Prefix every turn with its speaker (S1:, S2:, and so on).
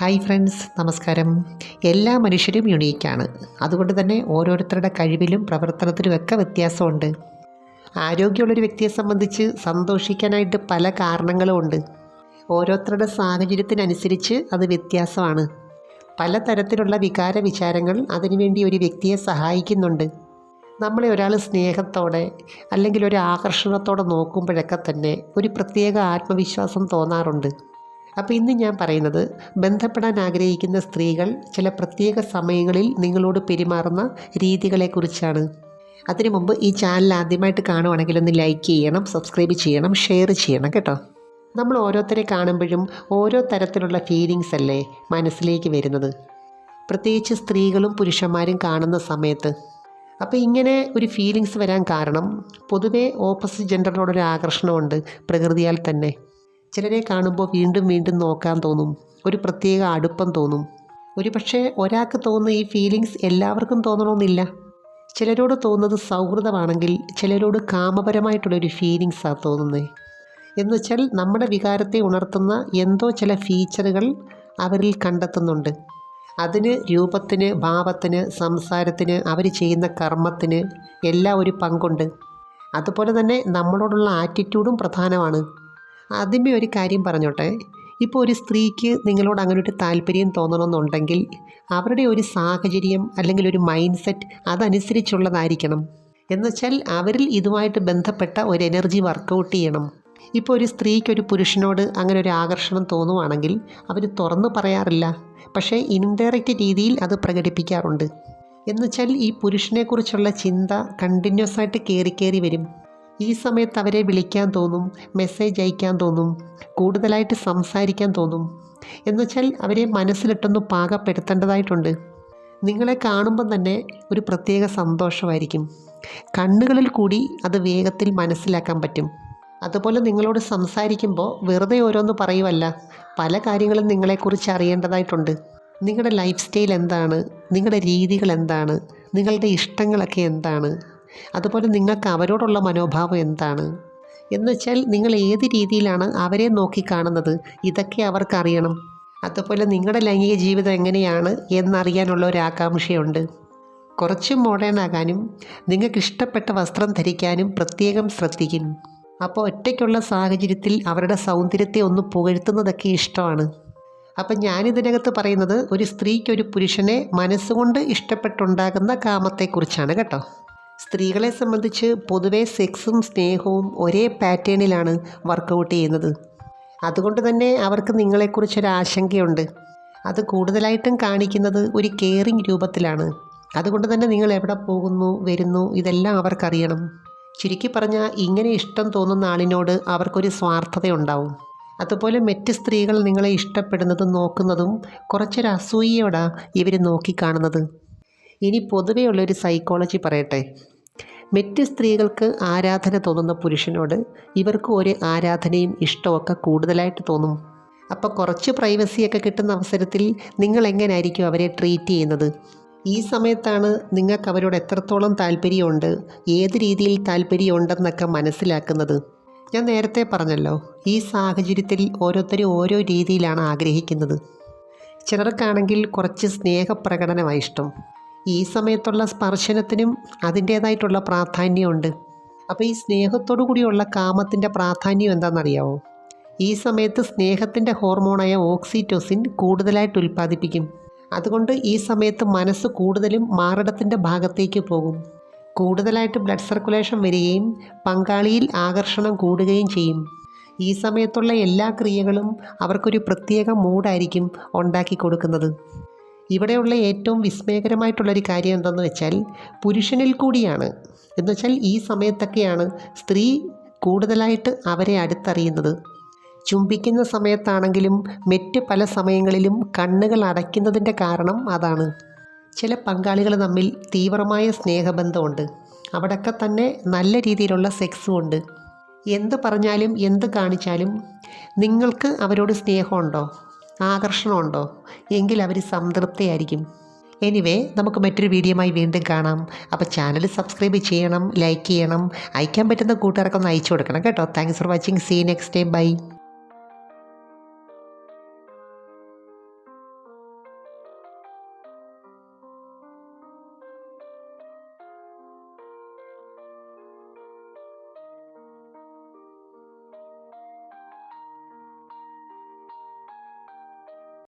S1: Hi friends, നമസ്കാരം. എല്ലാ മനുഷ്യരും യുണീക്കാണ്. അതുകൊണ്ട് തന്നെ ഓരോരുത്തരുടെ കഴിവിലും പ്രവർത്തനത്തിലുമൊക്കെ വ്യത്യാസമുണ്ട്. ആരോഗ്യമുള്ളൊരു വ്യക്തിയെ സംബന്ധിച്ച് സന്തോഷിക്കാനായിട്ട് പല കാരണങ്ങളുമുണ്ട്. ഓരോരുത്തരുടെ സാഹചര്യത്തിനനുസരിച്ച് അത് വ്യത്യാസമാണ്. പലതരത്തിലുള്ള വികാര വിചാരങ്ങൾ അതിനുവേണ്ടി ഒരു വ്യക്തിയെ സഹായിക്കുന്നുണ്ട്. നമ്മളെ ഒരാൾ സ്നേഹത്തോടെ അല്ലെങ്കിൽ ഒരു ആകർഷണത്തോടെ നോക്കുമ്പോഴൊക്കെ തന്നെ ഒരു പ്രത്യേക ആത്മവിശ്വാസം തോന്നാറുണ്ട്. അപ്പോൾ ഇന്ന് ഞാൻ പറയുന്നത്, ബന്ധപ്പെടാൻ ആഗ്രഹിക്കുന്ന സ്ത്രീകൾ ചില പ്രത്യേക സമയങ്ങളിൽ നിങ്ങളോട് പെരുമാറുന്ന രീതികളെക്കുറിച്ചാണ്. അതിനു മുമ്പ് ഈ ചാനൽ ആദ്യമായിട്ട് കാണുവാണെങ്കിൽ ഒന്ന് ലൈക്ക് ചെയ്യണം, സബ്സ്ക്രൈബ് ചെയ്യണം, ഷെയർ ചെയ്യണം കേട്ടോ. നമ്മൾ ഓരോരുത്തരെ കാണുമ്പോഴും ഓരോ തരത്തിലുള്ള ഫീലിങ്സ് അല്ലേ മനസ്സിലേക്ക് വരുന്നത്, പ്രത്യേകിച്ച് സ്ത്രീകളും പുരുഷന്മാരും കാണുന്ന സമയത്ത്. അപ്പോൾ ഇങ്ങനെ ഒരു ഫീലിങ്സ് വരാൻ കാരണം പൊതുവേ ഓപ്പോസിറ്റ് ജെൻഡറിനോടൊരു ആകർഷണമുണ്ട് പ്രകൃതിയാൽ തന്നെ. ചിലരെ കാണുമ്പോൾ വീണ്ടും വീണ്ടും നോക്കാൻ തോന്നും, ഒരു പ്രത്യേക അടുപ്പം തോന്നും. ഒരു പക്ഷേ ഒരാൾക്ക് തോന്നുന്ന ഈ ഫീലിങ്സ് എല്ലാവർക്കും തോന്നണമെന്നില്ല. ചിലരോട് തോന്നുന്നത് സൗഹൃദമാണെങ്കിൽ ചിലരോട് കാമപരമായിട്ടുള്ളൊരു ഫീലിങ്സാണ് തോന്നുന്നത്. എന്നുവെച്ചാൽ നമ്മുടെ വികാരത്തെ ഉണർത്തുന്ന എന്തോ ചില ഫീച്ചറുകൾ അവരിൽ കണ്ടെത്തുന്നുണ്ട്. അതിന് രൂപത്തിന്, ഭാവത്തിന്, സംസാരത്തിന്, അവർ ചെയ്യുന്ന കർമ്മത്തിന് എല്ലാം ഒരു പങ്കുണ്ട്. അതുപോലെ തന്നെ നമ്മളോടുള്ള ആറ്റിറ്റ്യൂഡും പ്രധാനമാണ്. ആദ്യമേ ഒരു കാര്യം പറഞ്ഞോട്ടെ, ഇപ്പോൾ ഒരു സ്ത്രീക്ക് നിങ്ങളോട് അങ്ങനെ ഒരു താല്പര്യം തോന്നണമെന്നുണ്ടെങ്കിൽ അവരുടെ ഒരു സാഹചര്യം അല്ലെങ്കിൽ ഒരു മൈൻഡ് സെറ്റ് അതനുസരിച്ചുള്ളതായിരിക്കണം. എന്നുവെച്ചാൽ അവരിൽ ഇതുമായിട്ട് ബന്ധപ്പെട്ട ഒരു എനർജി വർക്കൗട്ട് ചെയ്യണം. ഇപ്പോൾ ഒരു സ്ത്രീക്ക് ഒരു പുരുഷനോട് അങ്ങനെ ഒരു ആകർഷണം തോന്നുവാണെങ്കിൽ അവർ തുറന്നു പറയാറില്ല, പക്ഷേ ഇൻഡയറക്റ്റ് രീതിയിൽ അത് പ്രകടിപ്പിക്കാറുണ്ട്. എന്നുവെച്ചാൽ ഈ പുരുഷനെക്കുറിച്ചുള്ള ചിന്ത കണ്ടിന്യൂസ് ആയിട്ട് കയറി വരും. ഈ സമയത്ത് അവരെ വിളിക്കാൻ തോന്നും, മെസ്സേജ് അയക്കാൻ തോന്നും, കൂടുതലായിട്ട് സംസാരിക്കാൻ തോന്നും. എന്നുവെച്ചാൽ അവരെ മനസ്സിലിട്ടൊന്ന് പാകപ്പെടുത്തേണ്ടതായിട്ടുണ്ട്. നിങ്ങളെ കാണുമ്പം തന്നെ ഒരു പ്രത്യേക സന്തോഷമായിരിക്കും. കണ്ണുകളിൽ കൂടി അത് വേഗത്തിൽ മനസ്സിലാക്കാൻ പറ്റും. അതുപോലെ നിങ്ങളോട് സംസാരിക്കുമ്പോൾ വെറുതെ ഓരോന്ന് പറയുമല്ല, പല കാര്യങ്ങളും നിങ്ങളെക്കുറിച്ച് അറിയേണ്ടതായിട്ടുണ്ട്. നിങ്ങളുടെ ലൈഫ് സ്റ്റൈൽ എന്താണ്, നിങ്ങളുടെ രീതികൾ എന്താണ്, നിങ്ങളുടെ ഇഷ്ടങ്ങളൊക്കെ എന്താണ്, അതുപോലെ നിങ്ങൾക്ക് അവരോടുള്ള മനോഭാവം എന്താണ് എന്നുവെച്ചാൽ നിങ്ങൾ ഏത് രീതിയിലാണ് അവരെ നോക്കിക്കാണുന്നത്, ഇതൊക്കെ അവർക്കറിയണം. അതുപോലെ നിങ്ങളുടെ ലൈംഗിക ജീവിതം എങ്ങനെയാണ് എന്നറിയാനുള്ള ഒരു ആകാംക്ഷയുണ്ട്. കുറച്ച് മോഡേൺ ആകാനും നിങ്ങൾക്ക് ഇഷ്ടപ്പെട്ട വസ്ത്രം ധരിക്കാനും പ്രത്യേകം ശ്രദ്ധിക്കും. അപ്പോൾ ഒറ്റയ്ക്കുള്ള സാഹചര്യത്തിൽ അവരുടെ സൗന്ദര്യത്തെ ഒന്ന് പുകഴ്ത്തുന്നതൊക്കെ ഇഷ്ടമാണ്. അപ്പം ഞാനിതിനകത്ത് പറയുന്നത് ഒരു സ്ത്രീക്ക് ഒരു പുരുഷനെ മനസ്സുകൊണ്ട് ഇഷ്ടപ്പെട്ടുണ്ടാകുന്ന കാമത്തെക്കുറിച്ചാണ് കേട്ടോ. സ്ത്രീകളെ സംബന്ധിച്ച് പൊതുവേ സെക്സും സ്നേഹവും ഒരേ പാറ്റേണിലാണ് വർക്കൗട്ട് ചെയ്യുന്നത്. അതുകൊണ്ട് തന്നെ അവർക്ക് നിങ്ങളെക്കുറിച്ചൊരാശങ്കയുണ്ട്. അത് കൂടുതലായിട്ടും കാണിക്കുന്നത് ഒരു കെയറിങ് രൂപത്തിലാണ്. അതുകൊണ്ട് തന്നെ നിങ്ങൾ എവിടെ പോകുന്നു, വരുന്നു, ഇതെല്ലാം അവർക്കറിയണം. ചുരുക്കി പറഞ്ഞാൽ ഇങ്ങനെ ഇഷ്ടം തോന്നുന്ന ആളിനോട് അവർക്കൊരു സ്വാർത്ഥതയുണ്ടാവും. അതുപോലെ മറ്റ് സ്ത്രീകൾ നിങ്ങളെ ഇഷ്ടപ്പെടുന്നതും നോക്കുന്നതും കുറച്ചൊരു അസൂയയോടാണ് ഇവർ നോക്കിക്കാണുന്നത്. ഇനി പൊതുവേ ഉള്ളൊരു സൈക്കോളജി പറയട്ടെ. മറ്റ് സ്ത്രീകൾക്ക് ആരാധന തോന്നുന്ന പുരുഷനോട് ഇവർക്ക് ഒരു ആരാധനയും ഇഷ്ടമൊക്കെ കൂടുതലായിട്ട് തോന്നും. അപ്പോൾ കുറച്ച് പ്രൈവസിയൊക്കെ കിട്ടുന്ന അവസരത്തിൽ നിങ്ങൾ എങ്ങനെയായിരിക്കും അവരെ ട്രീറ്റ് ചെയ്യുന്നത്? ഈ സമയത്താണ് നിങ്ങൾക്ക് അവരോട് എത്രത്തോളം താല്പര്യമുണ്ട്, ഏത് രീതിയിൽ താല്പര്യമുണ്ടെന്നൊക്കെ മനസ്സിലാക്കുന്നത്. ഞാൻ നേരത്തെ പറഞ്ഞല്ലോ, ഈ സാഹചര്യത്തിൽ ഓരോരുത്തരും ഓരോ രീതിയിലാണ് ആഗ്രഹിക്കുന്നത്. ചിലർക്കാണെങ്കിൽ കുറച്ച് സ്നേഹപ്രകടനമായി ഇഷ്ടം. ഈ സമയത്തുള്ള സ്പർശനത്തിനും അതിൻ്റേതായിട്ടുള്ള പ്രാധാന്യമുണ്ട്. അപ്പോൾ ഈ സ്നേഹത്തോടു കൂടിയുള്ള കാമത്തിൻ്റെ പ്രാധാന്യം എന്താണെന്നറിയാമോ? ഈ സമയത്ത് സ്നേഹത്തിൻ്റെ ഹോർമോണായ ഓക്സിറ്റോസിൻ കൂടുതലായിട്ട് ഉൽപ്പാദിപ്പിക്കും. അതുകൊണ്ട് ഈ സമയത്ത് മനസ്സ് കൂടുതലും മാറിടത്തിൻ്റെ ഭാഗത്തേക്ക് പോകും. കൂടുതലായിട്ട് ബ്ലഡ് സർക്കുലേഷൻ വരികയും പങ്കാളിയിൽ ആകർഷണം കൂടുകയും ചെയ്യും. ഈ സമയത്തുള്ള എല്ലാ ക്രിയകളും അവർക്കൊരു പ്രത്യേക മൂഡായിരിക്കും ഉണ്ടാക്കി കൊടുക്കുന്നത്. ഇവിടെയുള്ള ഏറ്റവും വിസ്മയകരമായിട്ടുള്ളൊരു കാര്യം എന്തെന്ന് വെച്ചാൽ പുരുഷനിൽ കൂടിയാണ്. എന്നുവെച്ചാൽ ഈ സമയത്തൊക്കെയാണ് സ്ത്രീ കൂടുതലായിട്ട് അവരെ അടുത്തറിയുന്നത്. ചുംബിക്കുന്ന സമയത്താണെങ്കിലും മറ്റ് പല സമയങ്ങളിലും കണ്ണുകൾ അടയ്ക്കുന്നതിൻ്റെ കാരണം അതാണ്. ചില പങ്കാളികൾ തമ്മിൽ തീവ്രമായ സ്നേഹബന്ധമുണ്ട്. അവിടെയൊക്കെ തന്നെ നല്ല രീതിയിലുള്ള സെക്സും ഉണ്ട്. എന്ത് പറഞ്ഞാലും എന്ത് കാണിച്ചാലും നിങ്ങൾക്ക് അവരോട് സ്നേഹമുണ്ടോ, ആകർഷണമുണ്ടോ എങ്കിൽ അവർ സംതൃപ്തയായിരിക്കും. എനിവേ, നമുക്ക് മറ്റൊരു വീഡിയോയുമായി വീണ്ടും കാണാം. അപ്പോൾ ചാനൽ സബ്സ്ക്രൈബ് ചെയ്യണം, ലൈക്ക് ചെയ്യണം, അയക്കാൻ പറ്റുന്ന കൂട്ടുകാർക്കൊന്ന് അയച്ചു കൊടുക്കണം കേട്ടോ. Thanks for watching. See next time. By.